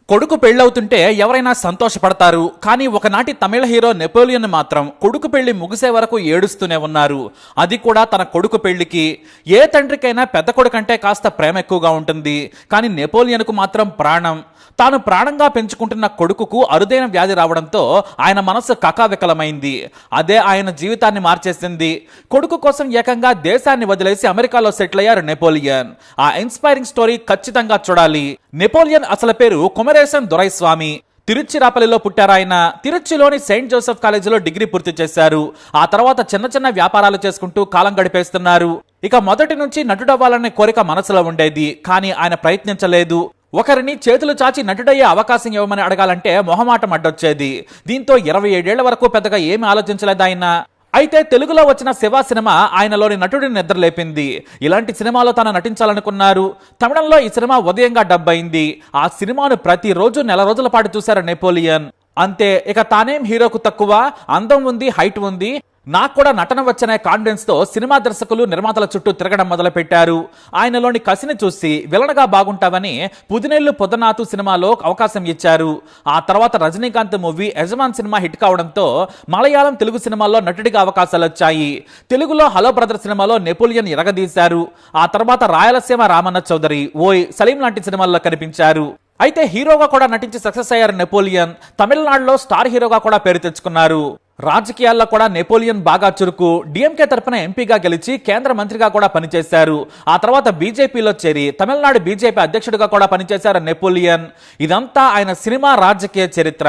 కొడుకు పెళ్ళవుతుంటే ఎవరైనా సంతోషపడతారు. కానీ ఒకనాటి తమిళ హీరో నెపోలియన్ మాత్రం కొడుకు పెళ్లి ముగిసే వరకు ఏడుస్తూనే ఉన్నారు. అది కూడా తన కొడుకు పెళ్లికి. ఏ తండ్రికైనా పెద్ద కొడుకంటే కాస్త ప్రేమ ఎక్కువగా ఉంటుంది. కానీ నెపోలియన్కు మాత్రం ప్రాణం. తాను ప్రాణంగా పెంచుకుంటున్న కొడుకుకు అరుదైన వ్యాధి రావడంతో ఆయన మనసు కకావికలమైంది. అదే ఆయన జీవితాన్ని మార్చేసింది. కొడుకు కోసం ఏకంగా దేశాన్ని వదిలేసి అమెరికాలో సెటిల్ అయ్యారు నెపోలియన్. ఆ ఇన్స్పైరింగ్ స్టోరీ ఖచ్చితంగా చూడాలి. నెపోలియన్ అసలు పేరు కుమరేసన్ దొరైస్వామి. తిరుచిరాపల్లిలో పుట్టారాయన. తిరుచిలోని సెయింట్ జోసెఫ్ కాలేజీలో డిగ్రీ పూర్తి చేశారు. ఆ తర్వాత చిన్న చిన్న వ్యాపారాలు చేసుకుంటూ కాలం గడిపేస్తున్నారు. ఇక మొదటి నుంచి నటుడవ్వాలనే కోరిక మనసులో ఉండేది. కానీ ఆయన ప్రయత్నించలేదు. ఒకరిని చేతులు చాచి నటుడయ్యే అవకాశం ఇవ్వమని అడగాలంటే మొహమాటం అడ్డొచ్చేది. దీంతో 27 ఏళ్ల వరకు పెద్దగా ఏమీ ఆలోచించలేదు ఆయన. అయితే తెలుగులో వచ్చిన శివ సినిమా ఆయనలోని నటుడిని నిద్రలేపింది. ఇలాంటి సినిమాలో తాను నటించాలనుకున్నారు. తమిళంలో ఈ సినిమా ఉదయంగా డబ్ అయింది. ఆ సినిమాను ప్రతిరోజు నెల రోజుల పాటు చూశారు నెపోలియన్. అంతే, ఇక తానేం హీరోకు తక్కువ, అందం ఉంది, హైట్ ఉంది, నాకు కూడా నటన వచ్చనే కాన్ఫిడెన్స్ తో సినిమా దర్శకులు నిర్మాతల చుట్టూ తిరగడం మొదలు పెట్టారు. ఆయనలోని కసిని చూసి విలనగా బాగుంటావని పుదినేళ్లు పొద్దనాతు సినిమాలో అవకాశం ఇచ్చారు. ఆ తర్వాత రజనీకాంత్ మూవీ యజమాన్ సినిమా హిట్ కావడంతో మలయాళం, తెలుగు సినిమాల్లో నటుడిగా అవకాశాలు వచ్చాయి. తెలుగులో హలో బ్రదర్ సినిమాలో నెపోలియన్ ఎరగదీశారు. ఆ తర్వాత రాయలసీమ రామన్న చౌదరి, ఓయ్, సలీం లాంటి సినిమాల్లో కనిపించారు. అయితే హీరోగా కూడా నటించి సక్సెస్ అయ్యారు నెపోలియన్. తమిళనాడులో స్టార్ హీరోగా కూడా పేరు తెచ్చుకున్నారు. రాజకీయాల్లో కూడా నెపోలియన్ బాగా చురుకు. డిఎంకే తరపున ఎంపీగా గెలిచి కేంద్ర మంత్రిగా కూడా పనిచేశారు. ఆ తర్వాత బీజేపీలో చేరి తమిళనాడు బీజేపీ అధ్యక్షుడిగా కూడా పనిచేశారు నెపోలియన్. ఇదంతా ఆయన సినిమా రాజకీయ చరిత్ర.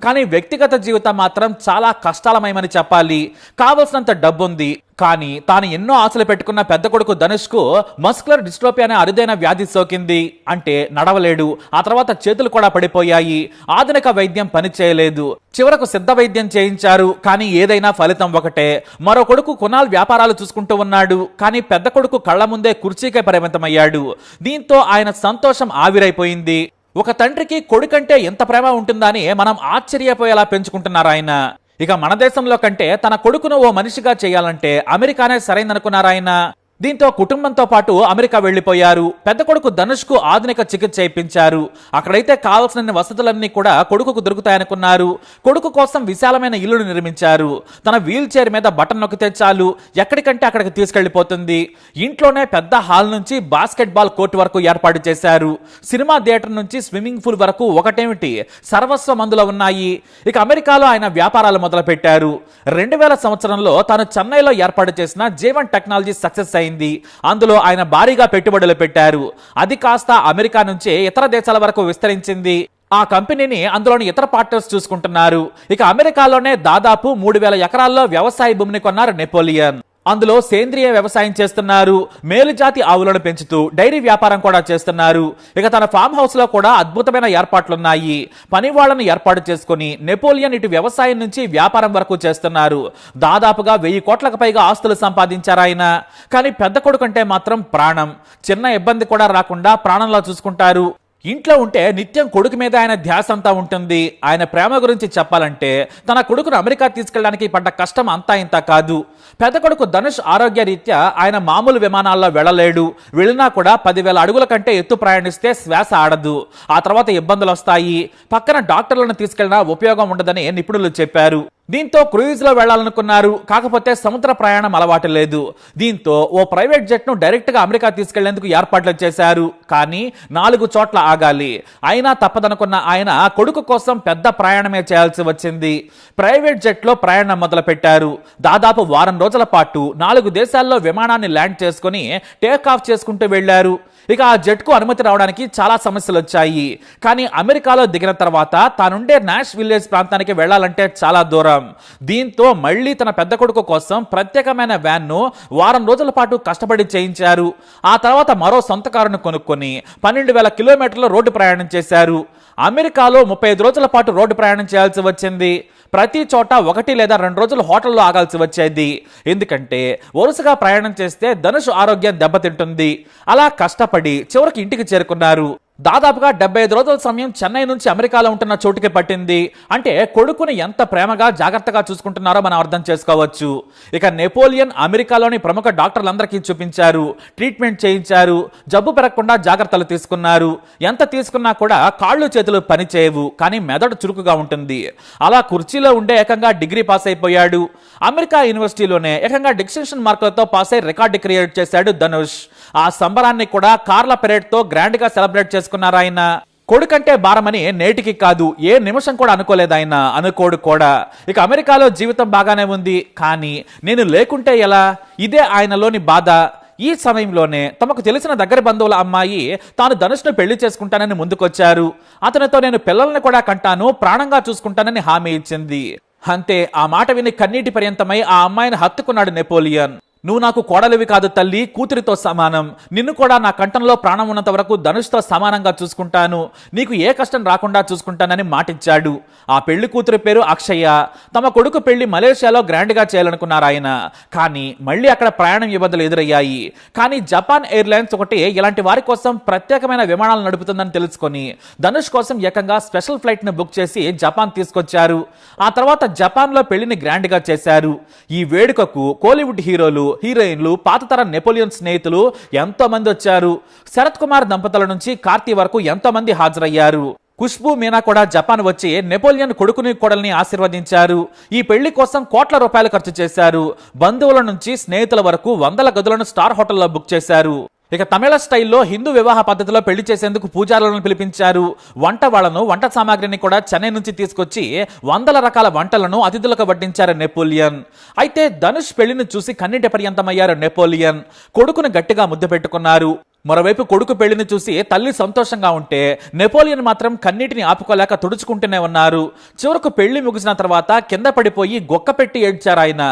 కానీ వ్యక్తిగత జీవితం మాత్రం చాలా కష్టాలమయమని చెప్పాలి. కావలసినంత డబ్బుంది, కానీ తాను ఎన్నో ఆశలు పెట్టుకున్న పెద్ద కొడుకు ధనుష్ కు మస్కులర్ డిస్ట్రోఫీ అనే అరుదైన వ్యాధి సోకింది. అంటే నడవలేడు. ఆ తర్వాత చేతులు కూడా పడిపోయాయి. ఆధునిక వైద్యం పనిచేయలేదు. చివరకు సిద్ధ వైద్యం చేయించారు. కానీ ఏదైనా ఫలితం ఒకటే. మరో కొడుకు కునాల్ వ్యాపారాలు చూసుకుంటూ ఉన్నాడు. కానీ పెద్ద కొడుకు కళ్ల ముందే కుర్చీకే పరిమితమయ్యాడు. దీంతో ఆయన సంతోషం ఆవిరైపోయింది. ఒక తండ్రికి కొడుకంటే ఎంత ప్రేమ ఉంటుందని మనం ఆశ్చర్యపోయేలా పెంచుకుంటున్నారు ఆయన. ఇక మన దేశంలో కంటే తన కొడుకును ఓ మనిషిగా చేయాలంటే అమెరికానే సరైందనుకున్నారాయన. దీంతో కుటుంబంతో పాటు అమెరికా వెళ్లిపోయారు. పెద్ద కొడుకు ధనుష్ కు ఆధునిక చికిత్స ఇప్పించారు. అక్కడైతే కావాల్సిన వసతులన్నీ కూడా కొడుకుకు దొరుకుతాయనుకున్నారు. కొడుకు కోసం విశాలమైన ఇల్లును నిర్మించారు. తన వీల్ చైర్ మీద బటన్ నొక్కితే చాలు ఎక్కడికంటే అక్కడికి తీసుకెళ్లిపోతుంది. ఇంట్లోనే పెద్ద హాల్ నుంచి బాస్కెట్ బాల్ కోర్టు వరకు ఏర్పాటు చేశారు. సినిమా థియేటర్ నుంచి స్విమ్మింగ్ పూల్ వరకు ఒకటేమిటి, సర్వస్వం అందులో ఉన్నాయి. ఇక అమెరికాలో ఆయన వ్యాపారాలు మొదలు పెట్టారు. 2000 సంవత్సరంలో తాను చెన్నైలో ఏర్పాటు చేసిన J1 టెక్నాలజీ సక్సెస్ అయింది. అందులో ఆయన భారీగా పెట్టుబడులు పెట్టారు. అది కాస్త అమెరికా నుంచే ఇతర దేశాల వరకు విస్తరించింది. ఆ కంపెనీని అందులోని ఇతర పార్ట్నర్స్ చూసుకుంటున్నారు. ఇక అమెరికాలోనే దాదాపు 3000 ఎకరాల్లో వ్యవసాయ భూమిని కొన్నారు నెపోలియన్. అందులో సేంద్రియ వ్యవసాయం చేస్తున్నారు. మేలుజాతి ఆవులను పెంచుతూ డైరీ వ్యాపారం కూడా చేస్తున్నారు. ఇక తన ఫామ్ హౌస్ లో కూడా అద్భుతమైన ఏర్పాట్లున్నాయి. పని వాళ్లను ఏర్పాటు చేసుకుని నెపోలియన్ ఇటు వ్యవసాయం నుంచి వ్యాపారం వరకు చేస్తున్నారు. దాదాపుగా 1000 కోట్లకు పైగా ఆస్తులు సంపాదించారు ఆయన. కానీ పెద్ద కొడుకంటే మాత్రం ప్రాణం. చిన్న ఇబ్బంది కూడా రాకుండా ప్రాణంలా చూసుకుంటారు. ఇంట్లో ఉంటే నిత్యం కొడుకు మీద ఆయన ధ్యాస అంతా ఉంటుంది. ఆయన ప్రేమ గురించి చెప్పాలంటే తన కొడుకును అమెరికా తీసుకెళ్ళడానికి పడ్డ కష్టం అంతా ఇంత కాదు. పెద్ద కొడుకు ధనుష్ ఆరోగ్య రీత్యా ఆయన మామూలు విమానాల్లో వెళ్ళలేడు. వెళ్ళినా కూడా 10,000 అడుగుల కంటే ఎత్తు ప్రయాణిస్తే శ్వాస ఆడదు. ఆ తర్వాత ఇబ్బందులు వస్తాయి. పక్కన డాక్టర్లను తీసుకెళ్లినా ఉపయోగం ఉండదని నిపుణులు చెప్పారు. దీంతో క్రూయిజ్ లో వెళ్లాలనుకున్నారు. కాకపోతే సముద్ర ప్రయాణం అలవాటు లేదు. దీంతో ఓ ప్రైవేట్ జెట్ ను డైరెక్ట్ గా అమెరికా తీసుకెళ్లేందుకు ఏర్పాట్లు చేశారు. కానీ 4 చోట్ల ఆగాలి. అయినా తప్పదనుకున్న ఆయన కొడుకు కోసం పెద్ద ప్రయాణమే చేయాల్సి వచ్చింది. ప్రైవేట్ జెట్ లో ప్రయాణం మొదలు పెట్టారు. దాదాపు వారం రోజుల పాటు 4 దేశాల్లో విమానాన్ని ల్యాండ్ చేసుకుని టేక్ ఆఫ్ చేసుకుంటూ వెళ్లారు. ఇక ఆ జెట్ కు అనుమతి రావడానికి చాలా సమస్యలు వచ్చాయి. కానీ అమెరికాలో దిగిన తర్వాత తానుండే నాష్ విలేజ్ ప్రాంతానికి వెళ్లాలంటే చాలా దూరం. దీంతో మళ్లీ తన పెద్ద కొడుకు కోసం ప్రత్యేకమైన వ్యాన్ ను వారం రోజుల పాటు కష్టపడి చేయించారు. ఆ తర్వాత మరో సొంత కారును కొనుక్కొని 12,000 కిలోమీటర్ల రోడ్డు ప్రయాణం చేశారు. అమెరికాలో 35 రోజుల పాటు రోడ్డు ప్రయాణం చేయాల్సి వచ్చింది. ప్రతి చోట 1 లేదా 2 రోజులు హోటల్లో ఆగాల్సి వచ్చేది. ఎందుకంటే వరుసగా ప్రయాణం చేస్తే ధనుష్ ఆరోగ్యం దెబ్బతింటుంది. అలా కష్టపడి చివరికి ఇంటికి చేరుకున్నారు. దాదాపుగా 75 రోజుల సమయం చెన్నై నుంచి అమెరికాలో ఉంటున్న చోటుకి పట్టింది. అంటే కొడుకుని ఎంత ప్రేమగా జాగ్రత్తగా చూసుకుంటున్నారో మనం అర్థం చేసుకోవచ్చు. ఇక నెపోలియన్ అమెరికాలోని ప్రముఖ డాక్టర్లందరికీ చూపించారు, ట్రీట్మెంట్ చేయించారు, జబ్బు పెరగకుండా జాగ్రత్తలు తీసుకున్నారు. ఎంత తీసుకున్నా కూడా కాళ్ళు చేతులు పనిచేయవు, కానీ మెదడు చురుకుగా ఉంటుంది. అలా కుర్చీలో ఉండే ఏకంగా డిగ్రీ పాస్ అయిపోయాడు. అమెరికా యూనివర్సిటీలోనే ఏకంగా డిస్టింక్షన్ మార్కులతో పాస్ అయి రికార్డు క్రియేట్ చేశాడు ధనుష్. ఆ సంబరాన్ని కూడా కార్ల పెరేడ్ తో గ్రాండ్ గా సెలబ్రేట్ చేసుకున్నారు ఆయన. కొడుకంటే భారమని నేటికి కాదు, ఏ నిమిషం కూడా అనుకోలేదు ఆయన, అనుకోడు కూడా. ఇక అమెరికాలో జీవితం బాగానే ఉంది, కానీ నేను లేకుంటే ఎలా, ఇదే ఆయనలోని బాధ. ఈ సమయంలోనే తమకు తెలిసిన దగ్గర బంధువుల అమ్మాయి తాను ధనుష్ను పెళ్లి చేసుకుంటానని ముందుకొచ్చారు. అతనితో నేను పిల్లల్ని కూడా కంటాను, ప్రాణంగా చూసుకుంటానని హామీ ఇచ్చింది. అంతే, ఆ మాట విని కన్నీటి పర్యంతమై ఆ అమ్మాయిని హత్తుకున్నాడు నెపోలియన్. నువ్వు నాకు కోడలివి కాదు తల్లి, కూతురితో సమానం. నిన్ను కూడా నా కంఠంలో ప్రాణం ఉన్నంత వరకు ధనుష్తో సమానంగా చూసుకుంటాను, నీకు ఏ కష్టం రాకుండా చూసుకుంటానని మాటిచ్చాడు. ఆ పెళ్లి కూతురి పేరు అక్షయ. తమ కొడుకు పెళ్లి మలేషియాలో గ్రాండ్ గా చేయాలనుకున్నారు ఆయన, కానీ మళ్ళీ అక్కడ ప్రయాణం ఇబ్బందులు ఎదురయ్యాయి. కానీ జపాన్ ఎయిర్లైన్స్ ఒకటి ఇలాంటి వారి కోసం ప్రత్యేకమైన విమానాలు నడుపుతుందని తెలుసుకొని ధనుష్ కోసం ఏకంగా స్పెషల్ ఫ్లైట్ ను బుక్ చేసి జపాన్ తీసుకొచ్చారు. ఆ తర్వాత జపాన్ లో పెళ్లిని గ్రాండ్ గా చేశారు. ఈ వేడుకకు కోలీవుడ్ హీరోలు, హీరోయిన్లు, పాత తరం నెపోలియన్ స్నేహితులు ఎంతో మంది వచ్చారు. శరత్ కుమార్ దంపతుల నుంచి కార్తీ వరకు ఎంతో మంది హాజరయ్యారు. ఖుష్బూ మీనా కూడా జపాన్ వచ్చి నెపోలియన్ కొడుకుని కోడల్ని ఆశీర్వదించారు. ఈ పెళ్లి కోసం కోట్ల రూపాయలు ఖర్చు చేశారు. బంధువుల నుంచి స్నేహితుల వరకు వందల గదులను స్టార్ హోటల్లో బుక్ చేశారు. ఇక తమిళ స్టైల్లో హిందూ వివాహ పద్ధతిలో పెళ్లి చేసేందుకు పూజారులను పిలిపించారు. వంట సామాగ్రిని కూడా చెన్నై నుంచి తీసుకొచ్చి వందల రకాల వంటలను అతిథులకు వడ్డించారు నెపోలియన్. అయితే ధనుష్ పెళ్లిని చూసి కన్నీటి పర్యంతమయ్యారు నెపోలియన్. కొడుకును గట్టిగా ముద్దు పెట్టుకున్నారు. మరోవైపు కొడుకు పెళ్లిని చూసి తల్లి సంతోషంగా ఉంటే నెపోలియన్ మాత్రం కన్నీటిని ఆపుకోలేక తుడుచుకుంటూనే ఉన్నారు. చివరకు పెళ్లి ముగిసిన తర్వాత కింద పడిపోయి గొక్క పెట్టి ఏడ్చారు ఆయన.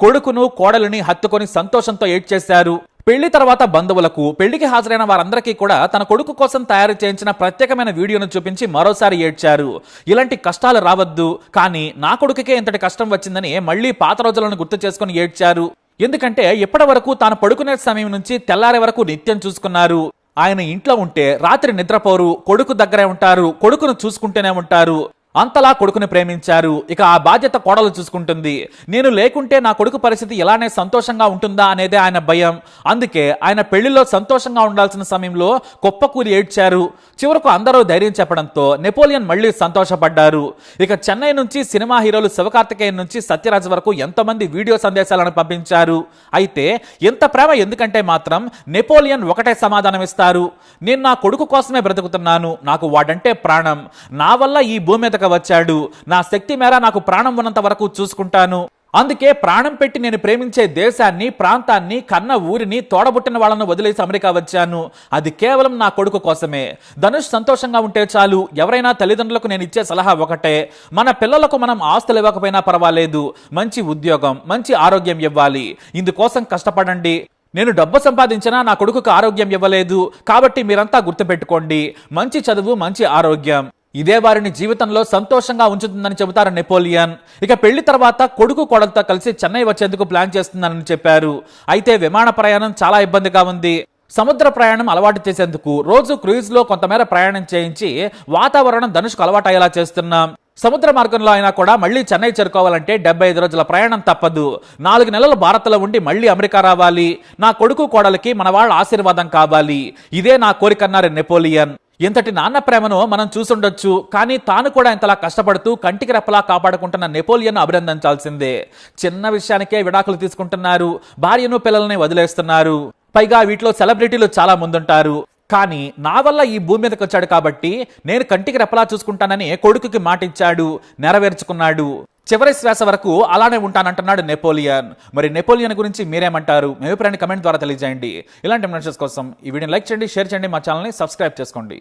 కొడుకును కోడలిని హత్తుకొని సంతోషంతో ఏడ్చేశారు. పెళ్లి తర్వాత బంధువులకు, పెళ్లికి హాజరైన వారందరికీ కూడా తన కొడుకు కోసం తయారు చేయించిన ప్రత్యేకమైన వీడియోను చూపించి మరోసారి ఏడ్చారు. ఇలాంటి కష్టాలు రావద్దు, కానీ నా కొడుకుకే ఇంతటి కష్టం వచ్చిందని మళ్లీ పాత రోజులను గుర్తు చేసుకుని ఏడ్చారు. ఎందుకంటే ఇప్పటి వరకు తాను పడుకునే సమయం నుంచి తెల్లారే వరకు నిత్యం చూసుకున్నారు. ఆయన ఇంట్లో ఉంటే రాత్రి నిద్రపోరు, కొడుకు దగ్గరే ఉంటారు, కొడుకును చూసుకుంటూనే ఉంటారు. అంతలా కొడుకుని ప్రేమించారు. ఇక ఆ బాధ్యత కోడలు చూసుకుంటుంది. నేను లేకుంటే నా కొడుకు పరిస్థితి ఇలానే సంతోషంగా ఉంటుందా అనేదే ఆయన భయం. అందుకే ఆయన పెళ్లిలో సంతోషంగా ఉండాల్సిన సమయంలో కుప్పకూలి ఏడ్చారు. చివరకు అందరూ ధైర్యం చెప్పడంతో నెపోలియన్ మళ్లీ సంతోషపడ్డారు. ఇక చెన్నై నుంచి సినిమా హీరోలు శివకార్తికేయన్ నుంచి సత్యరాజ్ వరకు ఎంతమంది వీడియో సందేశాలను పంపించారు. అయితే ఇంత ప్రేమ ఎందుకంటే మాత్రం నెపోలియన్ ఒకటే సమాధానం ఇస్తారు. నేను నా కొడుకు కోసమే బ్రతుకుతున్నాను, నాకు వాడంటే ప్రాణం, నా వల్ల ఈ భూమి మీదకి వచ్చాడు, నా శక్తి మేర నాకు ప్రాణం ఉన్నంత వరకు చూసుకుంటాను. అందుకే ప్రాణం పెట్టి నేను ప్రేమించే దేశాన్ని, ప్రాంతాన్ని, కన్న ఊరిని, తోడబుట్టిన వాళ్ళను వదిలేసి అమెరికా వచ్చాను. అది కేవలం నా కొడుకు కోసమే. ధనుష్ సంతోషంగా ఉంటే చాలు. ఎవరైనా తల్లిదండ్రులకు నేను ఇచ్చే సలహా ఒకటే, మన పిల్లలకు మనం ఆస్తులు ఇవ్వకపోయినా పర్వాలేదు, మంచి ఉద్యోగం, మంచి ఆరోగ్యం ఇవ్వాలి. ఇందుకోసం కష్టపడండి. నేను డబ్బు సంపాదించినా నా కొడుకుకు ఆరోగ్యం ఇవ్వలేదు, కాబట్టి మీరంతా గుర్తుపెట్టుకోండి, మంచి చదువు, మంచి ఆరోగ్యం, ఇదే వారిని జీవితంలో సంతోషంగా ఉంచుతుందని చెబుతారు నెపోలియన్. ఇక పెళ్లి తర్వాత కొడుకు కోడలతో కలిసి చెన్నై వచ్చేందుకు ప్లాన్ చేస్తున్నానని చెప్పారు. అయితే విమాన ప్రయాణం చాలా ఇబ్బందిగా ఉంది. సముద్ర ప్రయాణం అలవాటు చేసేందుకు రోజు క్రూజ్ లో కొంతమేర ప్రయాణం చేయించి వాతావరణం ధనుష్కు అలవాటు అయ్యేలా చేస్తున్నాం. సముద్ర మార్గంలో అయినా కూడా మళ్లీ చెన్నై చేరుకోవాలంటే 75 రోజుల ప్రయాణం తప్పదు. 4 నెలలు భారత్లో ఉండి మళ్లీ అమెరికా రావాలి. నా కొడుకు కోడలికి మన వాళ్ళ ఆశీర్వాదం కావాలి. ఇదే నా కోరికన్నారు నెపోలియన్. ఇంతటి నాన్న ప్రేమను మనం చూసుండొచ్చు, కానీ తాను కూడా ఇంతలా కష్టపడుతూ కంటికి రెప్పలా కాపాడుకుంటున్న నెపోలియన్ అభినందించాల్సిందే. చిన్న విషయానికే విడాకులు తీసుకుంటున్నారు, భార్యను పిల్లల్ని వదిలేస్తున్నారు. పైగా వీటిలో సెలబ్రిటీలు చాలా ముందుంటారు. కానీ నా వల్ల ఈ భూమి మీదకి వచ్చాడు కాబట్టి నేను కంటికి రెప్పలా చూసుకుంటానని కొడుకుకి మాటిచ్చాడు, నెరవేర్చుకున్నాడు. చివరి శ్వాస వరకు అలానే ఉంటానంటున్నాడు నెపోలియన్. మరి నెపోలియన్ గురించి మీరేమంటారు? మీ అభిప్రాయాన్ని కమెంట్ ద్వారా తెలియజేయండి. ఇలాంటి మెసేజెస్ కోసం ఈ వీడియోని లైక్ చేయండి, షేర్ చేయండి, మా ఛానల్ని సబ్స్క్రైబ్ చేసుకోండి.